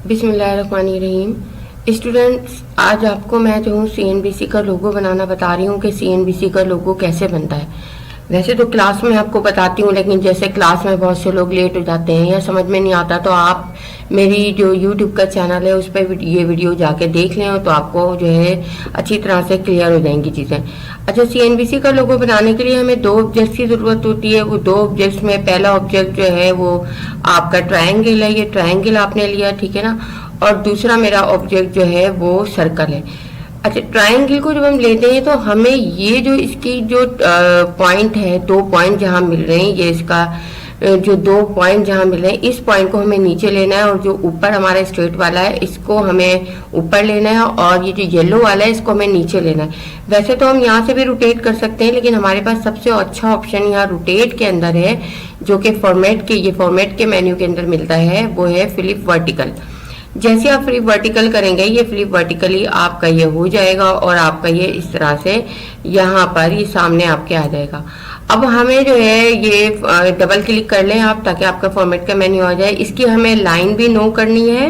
बिस्मिल्लाहिर्रहमानिर्रहीम। स्टूडेंट्स, आज आपको मैं जो हूँ CNBC का लोगो बनाना बता रही हूँ कि CNBC का लोगो कैसे बनता है। वैसे तो क्लास में आपको बताती हूँ, लेकिन जैसे क्लास में बहुत से लोग लेट हो जाते हैं या समझ में नहीं आता, तो आप मेरी जो YouTube का चैनल है उस पर ये वीडियो जाके देख लें, तो आपको जो है अच्छी तरह से क्लियर हो जाएंगी चीज़ें। अच्छा, CNBC का लोगो बनाने के लिए हमें दो ऑब्जेक्ट्स की ज़रूरत होती है। वो दो ऑब्जेक्ट्स में पहला ऑब्जेक्ट जो है वो आपका ट्रायंगल है, ये ट्रायंगल आपने लिया, ठीक है ना। और दूसरा मेरा ऑब्जेक्ट जो है वो सर्कल है। अच्छा, ट्रायंगल को जब हम लेते हैं तो हमें ये जो इसकी जो पॉइंट है, दो पॉइंट जहाँ मिल रहे हैं, ये इसका जो दो पॉइंट जहाँ मिल रहे हैं, इस पॉइंट को हमें नीचे लेना है, और जो ऊपर हमारा स्ट्रेट वाला है इसको हमें ऊपर लेना है, और ये जो येलो वाला है इसको हमें नीचे लेना है। वैसे तो हम यहाँ से भी रोटेट कर सकते हैं, लेकिन हमारे पास सबसे अच्छा ऑप्शन यहाँ रोटेट के अंदर है, जो कि फॉर्मेट के मेन्यू के अंदर मिलता है, वो है फ्लिप वर्टिकल। जैसे आप फ्लिप वर्टिकल करेंगे, ये फ्लिप वर्टिकली आपका ये हो जाएगा, और आपका ये इस तरह से यहाँ पर ये सामने आपके आ जाएगा। अब हमें जो है ये डबल क्लिक कर लें आप, ताकि आपका फॉर्मेट का मेन्यू आ जाए। इसकी हमें लाइन भी नो करनी है,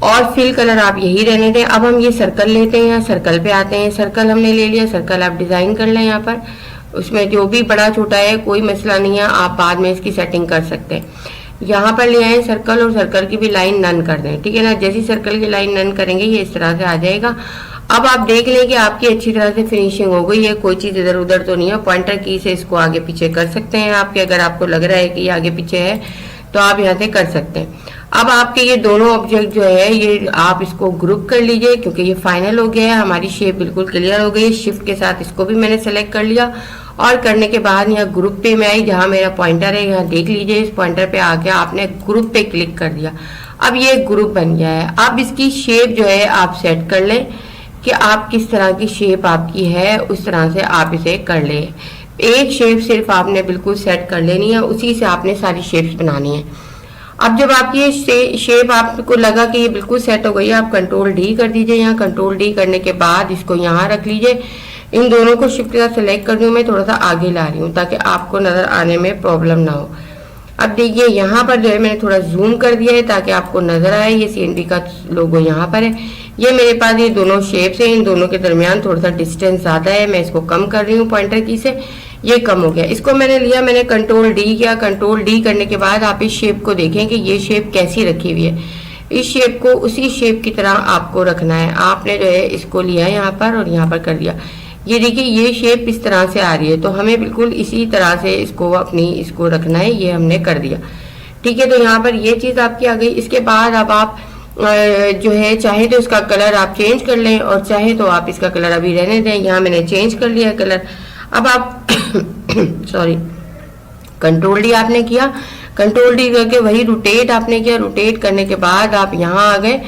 और फिल कलर आप यही रहने दें। अब हम ये सर्कल लेते हैं, सर्कल पे आते हैं। सर्कल हमने ले लिया, सर्कल आप डिजाइन कर लें यहाँ पर। उसमें जो भी बड़ा छोटा है कोई मसला नहीं है, आप बाद में इसकी सेटिंग कर सकते हैं। यहाँ पर ले आए सर्कल, और सर्कल की भी लाइन नन कर दें, ठीक है ना। जैसी सर्कल की लाइन नन करेंगे ये इस तरह से आ जाएगा। अब आप देख लें कि आपकी अच्छी तरह से फिनिशिंग हो गई है, कोई चीज़ इधर उधर तो नहीं है। पॉइंटर की से इसको आगे पीछे कर सकते हैं आपके, अगर आपको लग रहा है कि ये आगे पीछे है तो आप यहाँ से कर सकते हैं। अब आपके ये दोनों ऑब्जेक्ट जो है ये आप इसको ग्रुप कर लीजिए, क्योंकि ये फाइनल हो गया है, हमारी शेप बिल्कुल क्लियर हो गई है। शिफ्ट के साथ इसको भी मैंने सेलेक्ट कर लिया, और करने के बाद यहाँ ग्रुप पे में आई, जहाँ मेरा पॉइंटर है यहाँ देख लीजिए, इस पॉइंटर पे आके आपने ग्रुप पे क्लिक कर दिया। अब ये ग्रुप बन गया है। अब इसकी शेप जो है आप सेट कर लें कि आप किस तरह की शेप आपकी है, उस तरह से आप इसे कर लें। एक शेप सिर्फ आपने बिल्कुल सेट कर लेनी है, उसी से आपने सारी शेप्स बनानी है। अब जब आपकी ये शेप आपको लगा कि ये बिल्कुल सेट हो गई है, आप कंट्रोल डी कर दीजिए। यहाँ कंट्रोल डी करने के बाद इसको यहाँ रख लीजिए। इन दोनों को शिफ्ट का सेलेक्ट कर दूँ, मैं थोड़ा सा आगे ला रही हूँ ताकि आपको नजर आने में प्रॉब्लम ना हो। अब देखिए यहाँ पर जो है मैंने थोड़ा जूम कर दिया है ताकि आपको नजर आए, ये CNBC का लोगो यहाँ पर है। ये मेरे पास ये दोनों शेप्स हैं, इन दोनों के दरमियान थोड़ा सा डिस्टेंस ज़्यादा है, मैं इसको कम कर रही हूँ पॉइंटर की से, ये कम हो गया। इसको मैंने लिया, मैंने कंट्रोल डी किया। कंट्रोल डी करने के बाद आप इस शेप को देखें कि ये शेप कैसी रखी हुई है। इस शेप को उसी शेप की तरह आपको रखना है। आपने जो है इसको लिया यहाँ पर और यहाँ पर कर दिया। ये देखिए ये शेप इस तरह से आ रही है, तो हमें बिल्कुल इसी तरह से इसको इसको रखना है। ये हमने कर दिया, ठीक है। तो यहाँ पर ये चीज़ आपकी आ गई। इसके बाद अब आप जो है चाहे तो इसका कलर आप चेंज कर लें, और चाहे तो आप इसका कलर अभी रहने दें। यहाँ मैंने चेंज कर लिया कलर। अब आप सॉरी, कंट्रोल डी आपने किया, कंट्रोल डी करके वही रोटेट आपने किया। रोटेट करने के बाद आप यहाँ आ गए।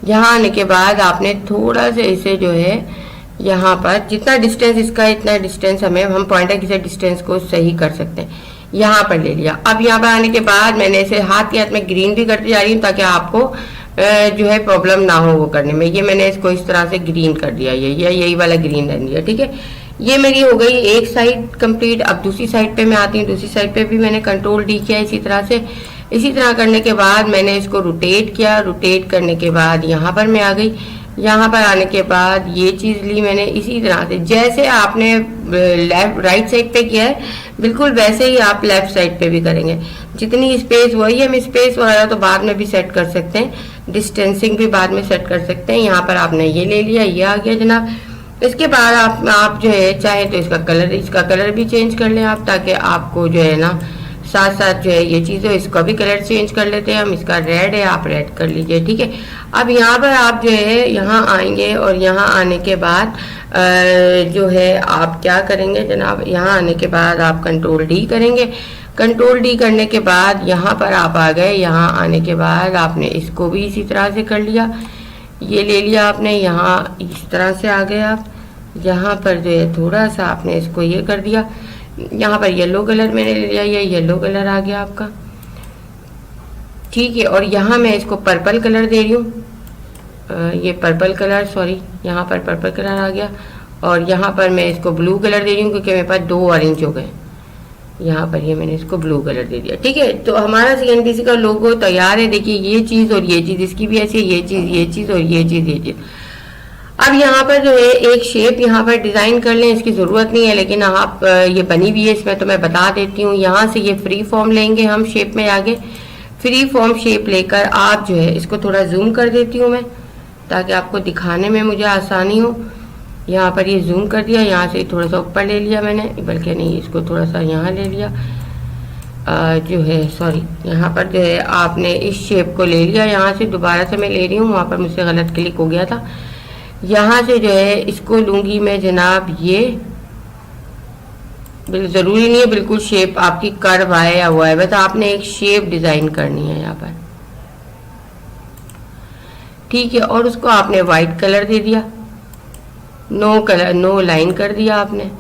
यहाँ आने के बाद आपने थोड़ा सा इसे जो है यहाँ पर जितना डिस्टेंस इसका, इतना डिस्टेंस हमें, हम पॉइंटर की से डिस्टेंस को सही कर सकते हैं, यहाँ पर ले लिया। अब यहाँ पर आने के बाद मैंने इसे हाथ के हाथ में ग्रीन भी करती जा रही हूँ ताकि आपको जो है प्रॉब्लम ना हो वो करने में। ये मैंने इसको इस तरह से ग्रीन कर दिया, यही वाला ग्रीन रह दिया, ठीक है। ये मेरी हो गई एक साइड कंप्लीट। अब दूसरी साइड पे मैं आती हूँ। दूसरी साइड पे भी मैंने कंट्रोल डी किया इसी तरह से। इसी तरह करने के बाद मैंने इसको रोटेट किया। रोटेट करने के बाद यहाँ पर मैं आ गई। यहाँ पर आने के बाद ये चीज़ ली मैंने इसी तरह से, जैसे आपने राइट साइड पे किया है बिल्कुल वैसे ही आप लेफ्ट साइड पे भी करेंगे। जितनी स्पेस वही, हम स्पेस वगैरह तो बाद में भी सेट कर सकते हैं, डिस्टेंसिंग भी बाद में सेट कर सकते हैं। यहाँ पर आपने ये ले लिया, ये आ गया जनाब। इसके बाद आप जो है चाहे तो इसका कलर भी चेंज कर लें आप, ताकि आपको जो है ना साथ साथ जो है ये चीज़ है, इसका भी कलर चेंज कर लेते हैं हम। इसका रेड है, आप रेड कर लीजिए, ठीक है। अब यहाँ पर आप जो है यहाँ आएंगे, और यहाँ आने के बाद जो है आप क्या करेंगे जनाब, यहाँ आने के बाद आप कंट्रोल डी करेंगे। कंट्रोल डी करने के बाद यहाँ पर आप आ गए। यहाँ आने के बाद आपने इसको भी इसी तरह से कर लिया, ये ले लिया आपने, यहाँ इस तरह से आ गए आप। यहाँ पर जो है थोड़ा सा आपने इसको ये कर दिया। यहाँ पर येलो कलर मैंने ले लिया, ये येलो कलर आ गया आपका, ठीक है। और यहाँ मैं इसको पर्पल कलर दे रही हूँ, ये पर्पल कलर, सॉरी यहाँ पर पर्पल कलर आ गया। और यहाँ पर मैं इसको ब्लू कलर दे रही हूँ क्योंकि मेरे पास दो ऑरेंज हो गए, यहाँ पर ये मैंने इसको ब्लू कलर दे दिया। ठीक है, तो हमारा CNBC का लोगो तैयार है। देखिए ये चीज़ और ये चीज़, इसकी भी ऐसी ये चीज़ और ये चीज़। अब यहाँ पर जो है एक शेप यहाँ पर डिज़ाइन कर लें, इसकी ज़रूरत नहीं है लेकिन आप ये बनी हुई है इसमें, तो मैं बता देती हूँ। यहाँ से ये फ्री फॉर्म लेंगे हम शेप में। आगे फ्री फॉर्म शेप लेकर आप जो है इसको थोड़ा जूम कर देती हूँ मैं, ताकि आपको दिखाने में मुझे आसानी हो। यहाँ पर ये जूम कर दिया, यहाँ से थोड़ा सा ऊपर ले लिया मैंने, बल्कि नहीं इसको थोड़ा सा यहाँ ले लिया। जो है सॉरी, यहाँ पर जो है आपने इस शेप को ले लिया। यहाँ से दोबारा से मैं ले रही हूँ, वहाँ पर मुझसे गलत क्लिक हो गया था। यहाँ से जो है इसको लूँगी मैं जनाब, ये ज़रूरी नहीं है बिल्कुल शेप आपकी कर्व आए या हुआ है, बस आपने एक शेप डिज़ाइन करनी है यहाँ पर। ठीक है, और उसको आपने वाइट कलर दे दिया, नो लाइन कर दिया आपने।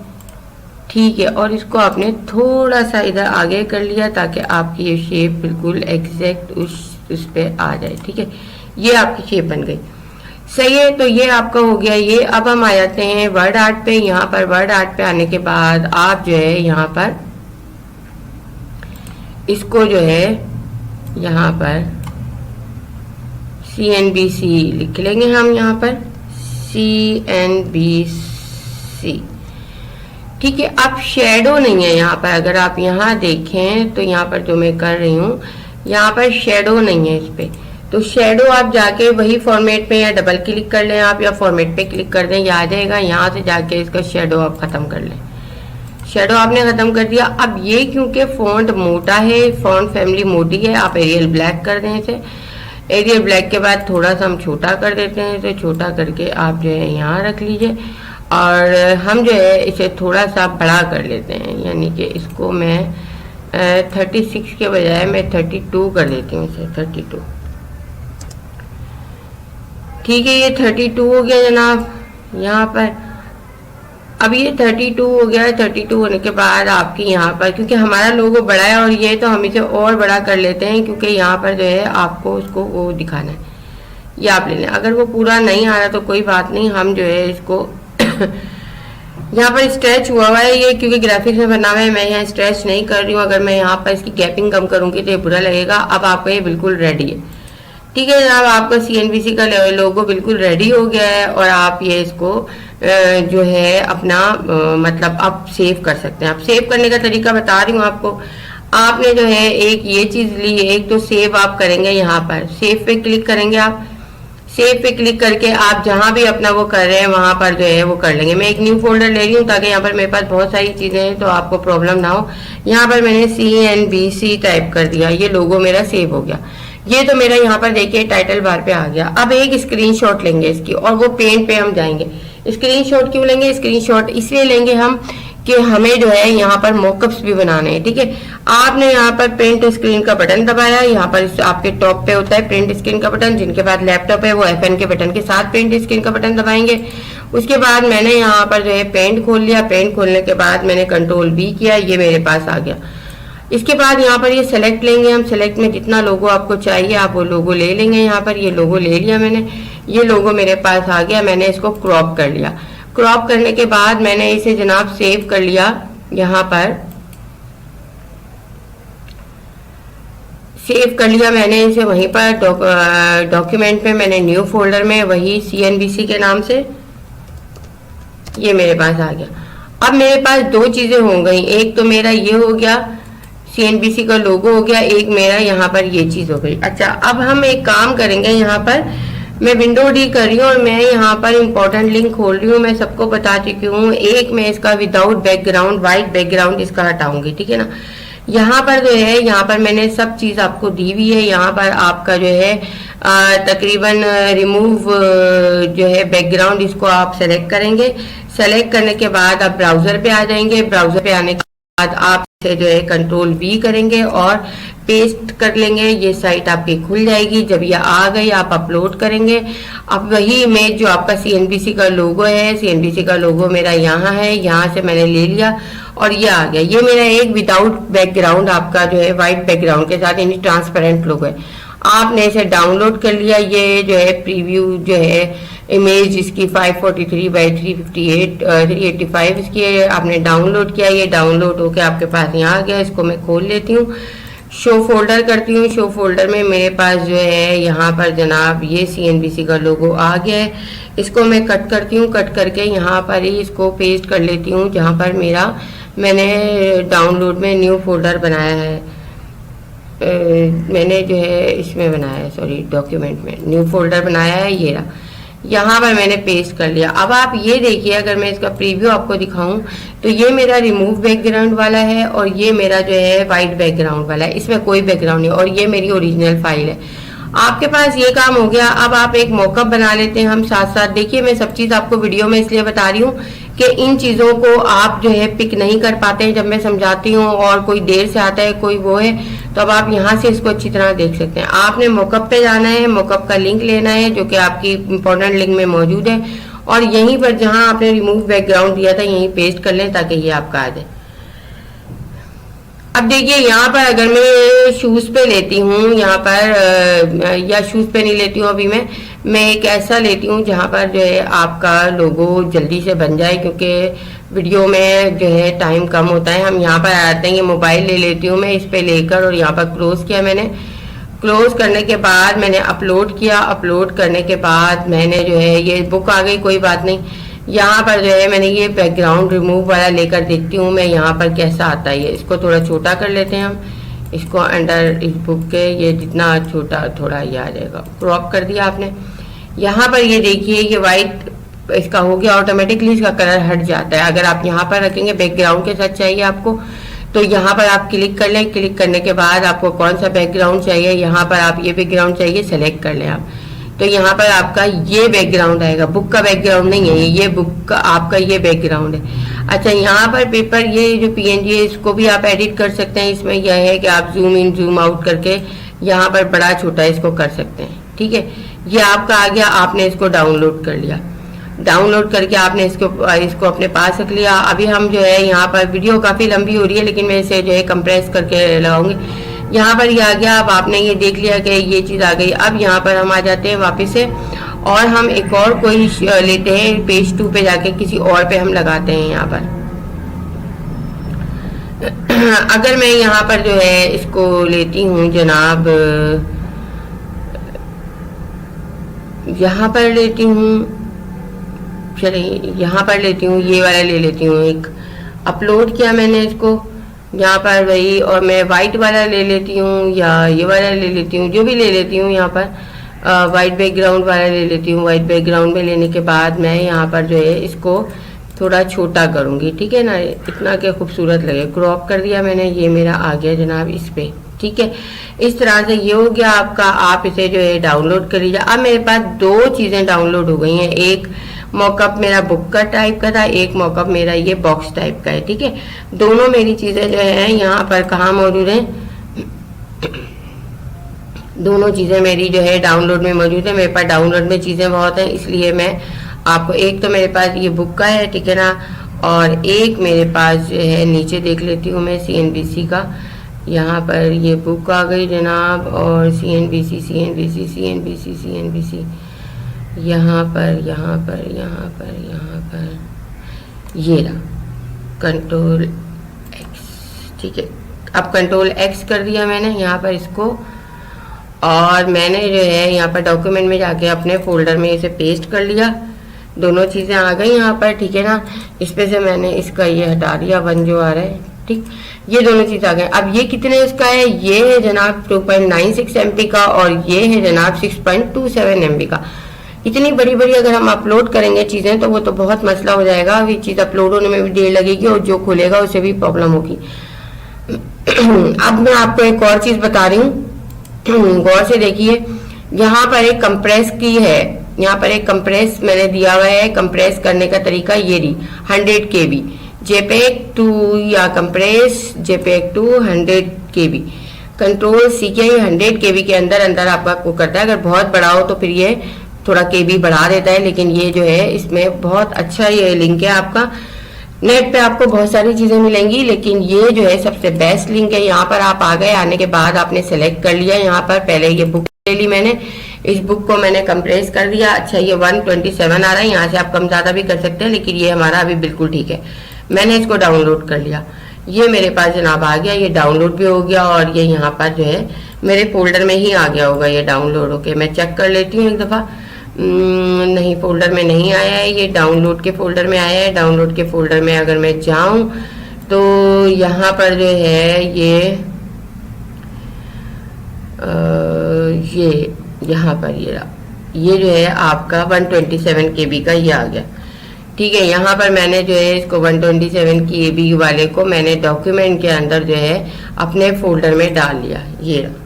ठीक है, और इसको आपने थोड़ा सा इधर आगे कर लिया ताकि आपकी ये शेप बिल्कुल एग्जैक्ट उस पे आ जाए। ठीक है, ये आपकी शेप बन गई। सही है, तो ये आपका हो गया ये। अब हम आ जाते हैं वर्ड आर्ट पे। यहाँ पर वर्ड आर्ट पे आने के बाद आप जो है यहाँ पर इसको जो है यहाँ पर CNBC लिख लेंगे हम, यहाँ पर CNBC। ठीक है, अब शेडो नहीं है यहाँ पर। अगर आप यहाँ देखें तो यहाँ पर जो मैं कर रही हूँ, यहाँ पर शेडो नहीं है इस पे। तो शेडो आप जाके वही फॉर्मेट पे या डबल क्लिक कर लें आप, या फॉर्मेट पे क्लिक कर दें, ये आ जाएगा। यहाँ से जाके इसका शेडो आप ख़त्म कर लें। शेडो आपने ख़त्म कर दिया। अब ये क्योंकि फ़ॉन्ट मोटा है, फ़ॉन्ट फैमिली मोटी है, आप एरियल ब्लैक कर दें इसे। एरियल ब्लैक के बाद थोड़ा सा हम छोटा कर देते हैं, तो छोटा करके आप जो है यहाँ रख लीजिए। और हम जो है इसे थोड़ा सा बड़ा कर लेते हैं, यानी कि इसको मैं 36 के बजाय मैं 32 कर देती हूँ इसे, 32। ठीक है, ये 32 हो गया जनाब यहाँ पर। अब ये 32 हो गया। 32 होने के बाद आपकी यहाँ पर, क्योंकि हमारा लोगो बड़ा है और ये, तो हम इसे और बड़ा कर लेते हैं, क्योंकि यहाँ पर जो है आपको उसको वो दिखाना है। ये आप ले लें। अगर वो पूरा नहीं आ रहा तो कोई बात नहीं, हम जो है इसको यहाँ पर स्ट्रेच हुआ है ये, क्योंकि ग्राफिक्स में बना हुआ है, मैं यहाँ स्ट्रेच नहीं कर रही हूँ। अगर मैं यहाँ पर इसकी गैपिंग कम करूँगी तो ये बुरा लगेगा। अब आपका ये बिल्कुल रेडी है। ठीक है जनाब, आपका CNBC का लोगो बिल्कुल रेडी हो गया है, और आप ये इसको जो है अपना मतलब आप सेव कर सकते हैं। आप सेव करने का तरीका बता रही हूँ आपको। आपने जो है एक ये चीज़ ली है, एक तो सेव आप करेंगे, यहाँ पर सेव पे क्लिक करेंगे आप। सेव पे क्लिक करके आप जहाँ भी अपना वो कर रहे हैं वहाँ पर जो है वो कर लेंगे। मैं एक न्यू फोल्डर ले रही हूँ ताकि यहाँ पर मेरे पास बहुत सारी चीज़ें हैं तो आपको प्रॉब्लम ना हो। यहाँ पर मैंने CNBC टाइप कर दिया, ये लोगो मेरा सेव हो गया। ये तो मेरा यहाँ पर देखिए टाइटल बार पे आ गया। अब एक स्क्रीनशॉट लेंगे इसकी, और वो पेन पे हम जाएंगे। स्क्रीनशॉट क्यों लेंगे? स्क्रीनशॉट इसलिए लेंगे हम कि हमें जो है यहाँ पर मॉकअप्स भी बनाने हैं। ठीक है, आपने यहाँ पर प्रिंट स्क्रीन का बटन दबाया। यहाँ पर आपके टॉप पे होता है प्रिंट स्क्रीन का बटन, जिनके पास लैपटॉप है वो FN के बटन के साथ प्रिंट स्क्रीन का बटन दबाएंगे। उसके बाद मैंने यहाँ पर जो है पेंट खोल लिया। पेंट खोलने के बाद मैंने Ctrl V किया, ये मेरे पास आ गया। इसके बाद यहाँ पर ये सेलेक्ट लेंगे हम। सेलेक्ट में जितना लोगो आपको चाहिए आप वो लोगो ले लेंगे। यहाँ पर ये लोगो ले लिया मैंने, ये लोगो मेरे पास आ गया। मैंने इसको क्रॉप कर लिया। क्रॉप करने के बाद मैंने इसे जनाब सेव कर लिया। यहाँ पर सेव कर लिया मैंने इसे, वहीं पर डॉक्यूमेंट में मैंने न्यू फोल्डर में वही CNBC के नाम से ये मेरे पास आ गया। अब मेरे पास दो चीजें हो गई, एक तो मेरा ये हो गया CNBC का लोगो हो गया, एक मेरा यहाँ पर ये चीज हो गई। अच्छा, अब हम एक काम करेंगे। यहाँ पर मैं विंडो डी कर रही हूँ और मैं यहाँ पर इंपॉर्टेंट लिंक खोल रही हूँ। मैं सबको बता चुकी हूँ। एक मैं इसका विदाउट बैकग्राउंड, वाइट बैकग्राउंड इसका हटाऊंगी। ठीक है ना, यहाँ पर जो है यहाँ पर मैंने सब चीज आपको दी हुई है। यहाँ पर आपका जो है तकरीबन रिमूव जो है बैकग्राउंड, इसको आप सेलेक्ट करेंगे। सेलेक्ट करने के बाद आप ब्राउजर पे आ जाएंगे। ब्राउजर पे आने के बाद आप इसे जो है Ctrl V करेंगे और पेस्ट कर लेंगे। ये साइट आपकी खुल जाएगी। जब ये आ गई आप अपलोड करेंगे। अब वही इमेज जो आपका CNBC का लोगो है, CNBC का लोगो मेरा यहाँ है, यहाँ से मैंने ले लिया और ये आ गया। ये मेरा एक विदाउट बैकग्राउंड आपका जो है वाइट बैकग्राउंड के साथ, यानी ट्रांसपेरेंट लोगो है। आपने इसे डाउनलोड कर लिया। ये जो है प्रीव्यू जो है इमेज इसकी 543 बाई 358 385 इसकी आपने डाउनलोड किया, ये डाउनलोड होके आपके पास यहाँ आ गया। इसको मैं खोल लेती हूँ, शो फोल्डर करती हूँ। शो फोल्डर में मेरे पास जो है यहाँ पर जनाब ये CNBC का लोगो आ गया है। इसको मैं कट करती हूँ, कट करके यहाँ पर ही इसको पेस्ट कर लेती हूँ जहाँ पर मैंने डाउनलोड में न्यू फोल्डर बनाया है। मैंने जो है इसमें बनाया है, सॉरी डॉक्यूमेंट में न्यू फोल्डर बनाया है, ये रहा। यहाँ पर मैंने पेस्ट कर लिया। अब आप ये देखिए, अगर मैं इसका प्रीव्यू आपको दिखाऊं तो ये मेरा रिमूव बैकग्राउंड वाला है और ये मेरा जो है वाइट बैकग्राउंड वाला है, इसमें कोई बैकग्राउंड नहीं और ये मेरी ओरिजिनल फाइल है। आपके पास ये काम हो गया। अब आप एक मॉकअप बना लेते हैं हम साथ साथ। देखिए मैं सब चीज़ आपको वीडियो में इसलिए बता रही हूँ कि इन चीज़ों को आप जो है पिक नहीं कर पाते हैं जब मैं समझाती हूँ, और कोई देर से आता है, कोई वो है, तो अब आप यहाँ से इसको अच्छी तरह देख सकते हैं। आपने मॉकअप पे जाना है, मॉकअप का लिंक लेना है जो कि आपकी इंपॉर्टेंट लिंक में मौजूद है, और यहीं पर जहाँ आपने रिमूव बैकग्राउंड दिया था यहीं पेस्ट कर लें ताकि ये आपका आ जाए। अब देखिए यहाँ पर अगर मैं शूज पे लेती हूँ, यहाँ पर या शूज पे नहीं लेती हूँ अभी मैं एक ऐसा लेती हूँ जहाँ पर जो है आपका लोगो जल्दी से बन जाए, क्योंकि वीडियो में जो है टाइम कम होता है। हम यहाँ पर आते हैं, ये मोबाइल ले लेती हूँ मैं, इस पे लेकर और यहाँ पर क्लोज किया मैंने। क्लोज करने के बाद मैंने अपलोड किया। अपलोड करने के बाद मैंने जो है ये बुक आ गई, कोई बात नहीं। यहाँ पर जो है मैंने ये बैकग्राउंड रिमूव वाला लेकर देखती हूँ मैं यहाँ पर कैसा आता है। इसको थोड़ा छोटा कर लेते हैं हम, इसको अंडर इस बुक के ये जितना छोटा थोड़ा ये आ जाएगा। क्रॉप कर दिया आपने। यहाँ पर ये देखिए ये वाइट इसका हो गया, ऑटोमेटिकली इसका कलर हट जाता है। अगर आप यहाँ पर रखेंगे बैकग्राउंड के साथ चाहिए आपको, तो यहाँ पर आप क्लिक कर लें। क्लिक करने के बाद आपको कौन सा बैकग्राउंड चाहिए, यहाँ पर आप ये बैकग्राउंड चाहिए सेलेक्ट कर लें आप, तो यहाँ पर आपका ये बैकग्राउंड आएगा। बुक का बैकग्राउंड नहीं है ये बुक का आपका ये बैकग्राउंड है। अच्छा यहाँ पर पेपर ये जो PNG है इसको भी आप एडिट कर सकते हैं। इसमें यह है कि आप जूम इन जूम आउट करके यहाँ पर बड़ा छोटा इसको कर सकते हैं, ठीक है। ये आपका आ गया, आपने इसको डाउनलोड कर लिया। डाउनलोड करके आपने इसको अपने पास रख लिया। अभी हम जो है यहाँ पर वीडियो काफ़ी लंबी हो रही है लेकिन मैं इसे जो है कंप्रेस करके लगाऊंगी। यहाँ पर ये आ गया। अब आपने ये देख लिया कि ये चीज़ आ गई। अब यहाँ पर हम आ जाते हैं वापस से, और हम एक और कोई लेते हैं, पेज 2 पे जाके किसी और पे हम लगाते हैं यहाँ पर। अगर मैं यहाँ पर जो है इसको लेती हूँ जनाब, यहाँ पर लेती हूँ, चलिए यहाँ पर लेती हूँ, ये वाला ले लेती हूँ। एक अपलोड किया मैंने इसको यहाँ पर वही, और मैं वाइट वाला ले लेती हूँ या ये वाला ले लेती हूँ, जो भी ले लेती हूँ। यहाँ पर वाइट बैकग्राउंड वाला ले लेती हूँ। वाइट बैकग्राउंड में लेने के बाद मैं यहाँ पर जो है इसको थोड़ा छोटा करूँगी, ठीक है ना, इतना कि खूबसूरत लगे। क्रॉप कर दिया मैंने, ये मेरा आ गया जनाब इस पे, ठीक है। इस तरह से ये हो गया आपका। आप इसे जो है डाउनलोड कर लीजिए। अब मेरे पास 2 चीज़ें डाउनलोड हो गई हैं। एक मॉकअप मेरा बुक का टाइप का था, एक मॉकअप मेरा ये बॉक्स टाइप का है, ठीक है। दोनों मेरी चीज़ें जो है यहाँ पर कहाँ मौजूद हैं, दोनों चीज़ें मेरी जो है डाउनलोड में मौजूद है। मेरे पास डाउनलोड में चीज़ें बहुत हैं, इसलिए मैं आपको, एक तो मेरे पास ये बुक का है, ठीक है ना, और एक मेरे पास जो है नीचे देख लेती हूँ मैं CNBC का। यहाँ पर ये बुक आ गई जनाब, और CNBC यहाँ पर ये रहा कंट्रोल X, ठीक है। अब कंट्रोल X कर दिया मैंने यहाँ पर इसको, और मैंने जो है यहाँ पर डॉक्यूमेंट में जाके अपने फोल्डर में इसे पेस्ट कर लिया। दोनों चीज़ें आ गई यहाँ पर, ठीक है ना। इस पे से मैंने इसका ये हटा दिया, 1 जो आ रहा है, ठीक। ये दोनों चीज़ आ गए। अब ये कितने इसका है, ये है जनाब 2.96 MB का, और ये है जनाब 6.27 MB का। इतनी बड़ी बड़ी अगर हम अपलोड करेंगे चीज़ें तो वो तो बहुत मसला हो जाएगा। अभी चीज़ अपलोड होने में भी देर लगेगी और जो खुलेगा उसे भी प्रॉब्लम होगी। अब मैं आपको एक और चीज़ बता रही हूँ, गौर से देखिए। यहाँ पर एक कंप्रेस की है, यहाँ पर एक कंप्रेस मैंने दिया हुआ है। कंप्रेस करने का तरीका ये रही, 100 KB JPEG टू या compress JPEG to 100 KB। Control C के 100 KB के अंदर आपका को करता है। अगर बहुत बड़ा हो तो फिर ये थोड़ा KB बढ़ा देता है, लेकिन ये जो है इसमें बहुत अच्छा ये लिंक है आपका। नेट पे आपको बहुत सारी चीज़ें मिलेंगी, लेकिन ये जो है सबसे बेस्ट लिंक है। यहाँ पर आप आ गए, आने के बाद आपने सेलेक्ट कर लिया। यहाँ पर पहले ये बुक ले ली मैंने, इस बुक को मैंने कंप्रेस कर दिया। अच्छा ये 127 आ रहा है, यहाँ से आप कम ज़्यादा भी कर सकते हैं, लेकिन ये हमारा अभी बिल्कुल ठीक है। मैंने इसको डाउनलोड कर लिया, ये मेरे पास जनाब आ गया, ये डाउनलोड भी हो गया और ये यहाँ पर जो है मेरे फोल्डर में ही आ गया होगा ये डाउनलोड होके। मैं चेक कर लेती हूँ एक दफ़ा। नहीं, फोल्डर में नहीं आया है, ये डाउनलोड के फोल्डर में आया है। डाउनलोड के फोल्डर में अगर मैं जाऊँ तो यहाँ पर जो है ये यहाँ पर ये जो है आपका 127 KB का ये आ गया। ठीक है, यहाँ पर मैंने जो है इसको 127 KB वाले को मैंने डॉक्यूमेंट के अंदर जो है अपने फोल्डर में डाल लिया, ये रहा।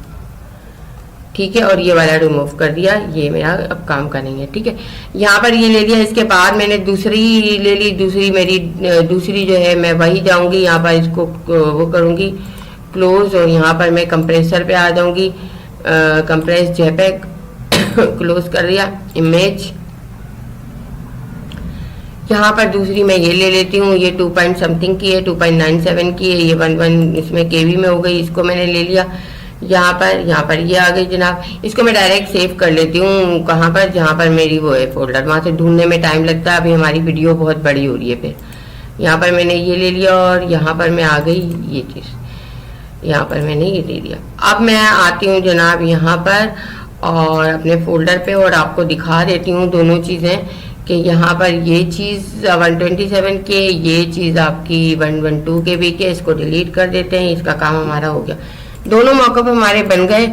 ठीक है, और ये वाला रिमूव कर दिया, ये मेरा अब काम करेंगे। ठीक है, यहाँ पर ये ले लिया। इसके बाद मैंने दूसरी ले ली, दूसरी जो है मैं वही जाऊंगी, यहाँ पर इसको वो करूंगी क्लोज, और यहाँ पर मैं कंप्रेसर पे आ जाऊंगी, कंप्रेस जेपेग क्लोज कर दिया, इमेज। यहाँ पर दूसरी मैं ये ले लेती हूँ, ये 2 पॉइंट समथिंग की है, 2.97 की है, ये 11 इसमें KB में हो गई, इसको मैंने ले लिया। यहाँ पर ये आ गई जनाब। इसको मैं डायरेक्ट सेव कर लेती हूँ, कहाँ पर, जहाँ पर मेरी वो है फोल्डर, वहाँ से ढूंढने में टाइम लगता है। अभी हमारी वीडियो बहुत बड़ी हो रही है। फिर यहाँ पर मैंने ये ले लिया और यहाँ पर मैं आ गई, ये चीज़ यहाँ पर मैंने ये ले लिया। अब मैं आती हूँ जनाब यहाँ पर और अपने फोल्डर पे, और आपको दिखा देती हूँ दोनों चीज़ें कि यहाँ पर ये चीज़ 127 के, ये चीज़ आपकी 112 KB के। इसको डिलीट कर देते हैं, इसका काम हमारा हो गया। दोनों मॉकअप हमारे बन गए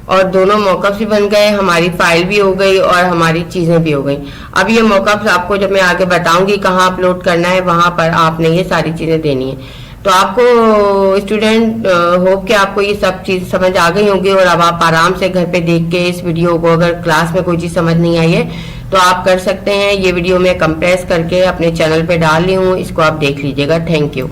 और दोनों मॉकअप्स भी बन गए, हमारी फाइल भी हो गई और हमारी चीज़ें भी हो गई। अब ये मॉकअप्स आपको जब मैं आगे बताऊंगी कहाँ अपलोड करना है, वहाँ पर आपने ये सारी चीज़ें देनी है। तो आपको स्टूडेंट होप कि आपको ये सब चीज़ समझ आ गई होगी और अब आप आराम से घर पे देख के इस वीडियो को, अगर क्लास में कोई चीज़ समझ नहीं आई है तो आप कर सकते हैं। ये वीडियो मैं कंप्रेस करके अपने चैनल पे डाल ली हूँ, इसको आप देख लीजिएगा। Thank you.